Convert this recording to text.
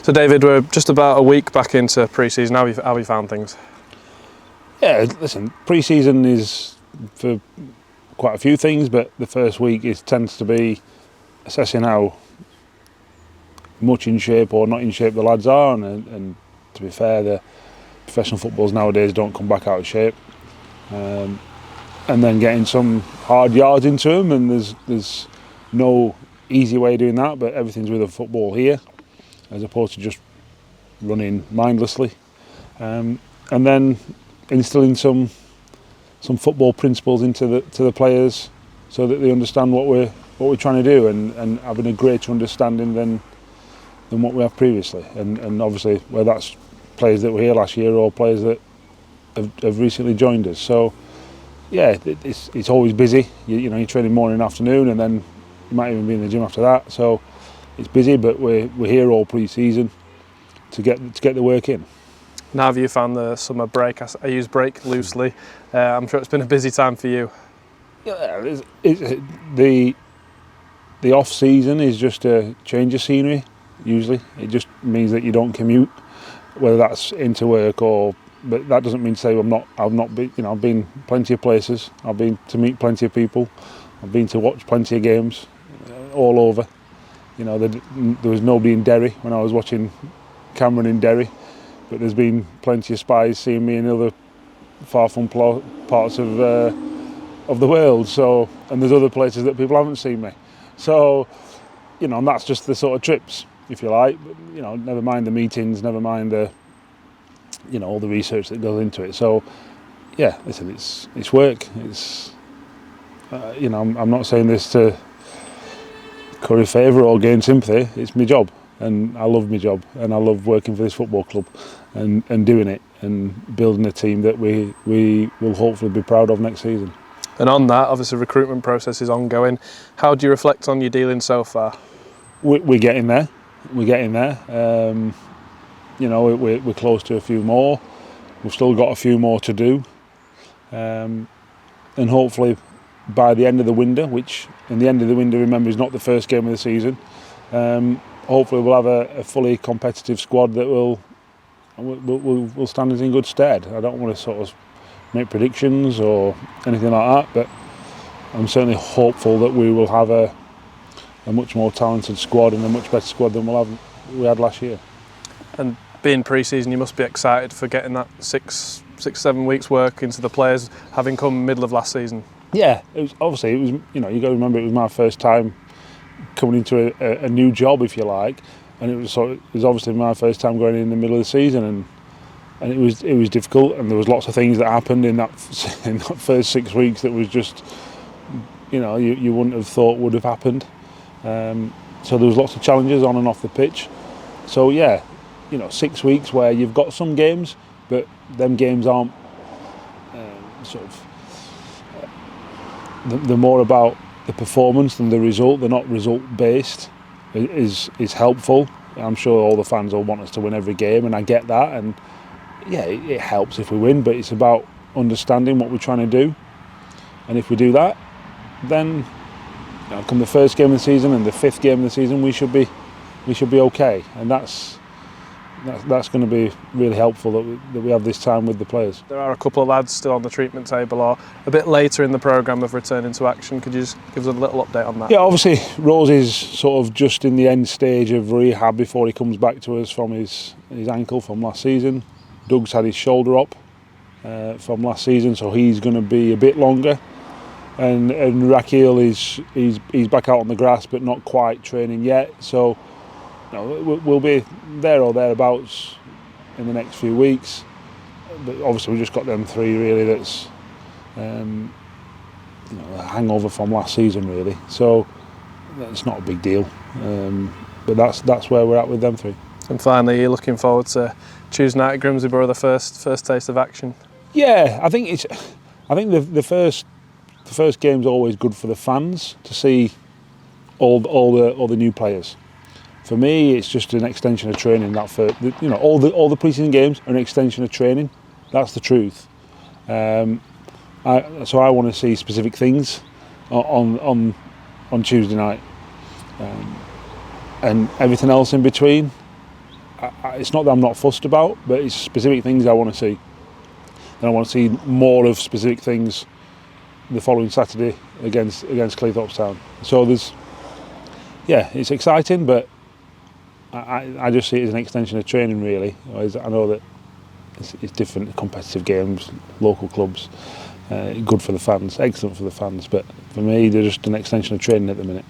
So David, we're just about a week back into pre-season. How have you found things? Yeah, listen, pre-season is for quite a few things, but the first week tends to be assessing how much in shape or not in shape the lads are, and to be fair, the professional footballs nowadays don't come back out of shape. And then getting some hard yards into them, and there's no easy way of doing that, but everything's with a football here, as opposed to just running mindlessly. And then instilling some football principles into the players, so that they understand what we're trying to do, and having a greater understanding than what we have previously. And obviously, whether that's players that were here last year or players that have recently joined us. So yeah, it's always busy. You're training morning and afternoon, and then you might even be in the gym after that. So it's busy, but we're here all pre-season to get the work in. Now, have you found the summer break? I use break loosely. I'm sure it's been a busy time for you. Yeah, the off-season is just a change of scenery. Usually, it just means that you don't commute, whether that's into work or. But that doesn't mean to say I've not been. I've been plenty of places. I've been to meet plenty of people. I've been to watch plenty of games, all over. There was nobody in Derry when I was watching Cameron in Derry, but there's been plenty of spies seeing me in other far-flung parts of the world. So, and there's other places that people haven't seen me. So, and that's just the sort of trips, if you like. But, never mind the meetings, never mind the, all the research that goes into it. So, yeah, listen, it's work. It's, I'm not saying this to curry favour or gain sympathy. It's my job, and I love my job, and I love working for this football club, and doing it, and building a team that we will hopefully be proud of next season. And on that, obviously, recruitment process is ongoing. How do you reflect on your dealings so far? We're getting there. We're getting there. We're close to a few more. We've still got a few more to do, and hopefully by the end of the window, which in the end of the window, remember, is not the first game of the season. Hopefully, we'll have a fully competitive squad that will stand us in good stead. I don't want to sort of make predictions or anything like that, but I'm certainly hopeful that we will have a much more talented squad, and a much better squad than we had last year. And being pre-season, you must be excited for getting that 6-7 weeks work into the players, having come middle of last season. Yeah, it was you got to remember, it was my first time coming into a new job, if you like, and it was obviously my first time going in the middle of the season, and it was difficult, and there was lots of things that happened in that first 6 weeks that was just, you wouldn't have thought would have happened. So there was lots of challenges on and off the pitch. So yeah, 6 weeks where you've got some games, but them games aren't they're more about the performance than the result. They're not result based. Is helpful. I'm sure all the fans will want us to win every game, and I get that, and yeah, it helps if we win, but it's about understanding what we're trying to do, and if we do that, then come the first game of the season and the 5th game of the season, we should be okay, and that's going to be really helpful that we have this time with the players. There are a couple of lads still on the treatment table or a bit later in the programme of returning to action. Could you just give us a little update on that? Yeah, obviously Rose is sort of just in the end stage of rehab before he comes back to us from his ankle from last season. Doug's had his shoulder up from last season, so he's going to be a bit longer. And Rakil he's back out on the grass, but not quite training yet. So we'll be there or thereabouts in the next few weeks. But obviously we've just got them 3 really. That's a hangover from last season really. So it's not a big deal. But that's where we're at with them 3. And finally, you're looking forward to Tuesday night at Grimsby Borough, the first taste of action. Yeah, I think the first game's always good for the fans to see all the new players. For me, it's just an extension of training. All the pre-season games are an extension of training. That's the truth. So I want to see specific things on Tuesday night, and everything else in between. it's not that I'm not fussed about, but it's specific things I want to see. And I want to see more of specific things the following Saturday against Cleethorpes Town. So it's exciting, but I just see it as an extension of training, really. I know that it's different, competitive games, local clubs, good for the fans, excellent for the fans, but for me, they're just an extension of training at the minute.